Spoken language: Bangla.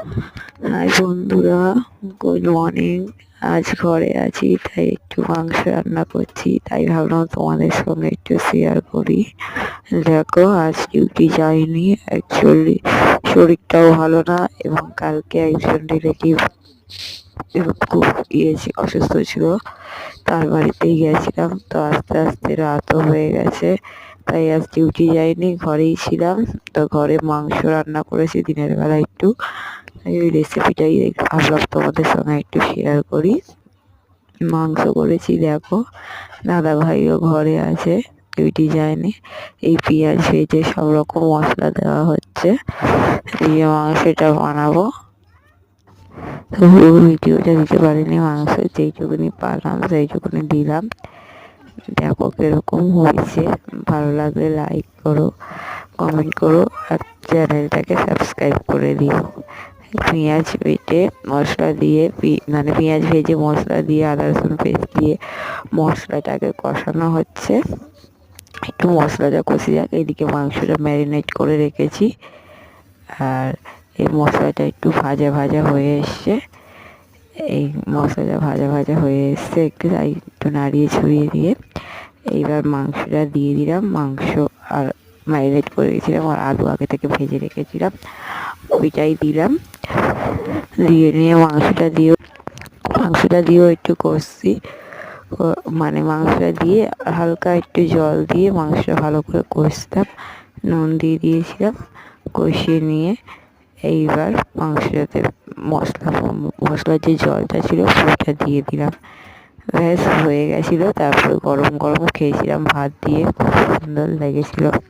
হাই বন্ধুরা, গুড মর্নিং। আজ ঘরে আছি, তাই একটু মাংস রান্না করছি, তাই ভাবলাম তোমাদের সঙ্গে একটু শেয়ার করি। দেখো, আজ ডিউটি যাইনি, অ্যাকচুয়ালি শরীরটাও ভালো না, এবং কালকে একজন রিলেটিভ খুব অসুস্থ ছিল, তার বাড়িতেই গেছিলাম। তো আস্তে আস্তে রাতও হয়ে গেছে, তাই আজ ডিউটি যাইনি, ঘরেই ছিলাম। তো ঘরে মাংস রান্না করেছি দিনের বেলা একটু, তাই ওই রেসিপিটাই ভাবলাম তোমাদের সঙ্গে একটু শেয়ার করি। মাংস করেছি, দেখো দাদা ভাইও ঘরে আছে, ডিউটি যায়নি। এই পেঁয়াজ ভেজে সব রকম মশলা দেওয়া হচ্ছে, দিয়ে মাংসটা বানাবো। তো পুরো ভিডিওটা দিতে পারিনি, মাংস যেইটুকুনি পারলাম সেইটুকুনি দিলাম। দেখো কিরকম হয়েছে, ভালো লাগলে লাইক করো, কমেন্ট করো, আর চ্যানেলটাকে সাবস্ক্রাইব করে দিও। পেঁয়াজ বেটে মশলা দিয়ে মানে পেঁয়াজ ভেজে মশলা দিয়ে আদা রসুন পেস্ট দিয়ে মশলাটাকে কষানো হচ্ছে। একটু মশলাটা কষে যাক, এদিকে মাংসটা ম্যারিনেট করে রেখেছি, আর এই মশলাটা একটু ভাজা ভাজা হয়ে এসছে। এই মশলাটা ভাজা ভাজা হয়ে এসছে একটু, তাই একটু নাড়িয়ে ছড়িয়ে দিয়ে এইবার মাংসটা দিয়ে দিলাম। মাংস আর ম্যারিনেট করে রেখেছিলাম, আর আলু আগে থেকে ভেজে রেখেছিলাম, ওইটাই দিলাম। দিয়ে নিয়ে মাংসটা দিয়েও একটু কষছি, মানে মাংসটা দিয়ে হালকা একটু জল দিয়ে মাংসটা ভালো করে কষতাম, নুন দিয়ে দিয়েছিলাম। কষিয়ে নিয়ে এইবার মাংসটাতে মশলার যে জলটা ছিল পুরোটা দিয়ে দিলাম। ব্যাস হয়ে গেছিলো। তারপরে গরম গরম খেয়েছিলাম ভাত দিয়ে, খুব সুন্দর লেগেছিলো।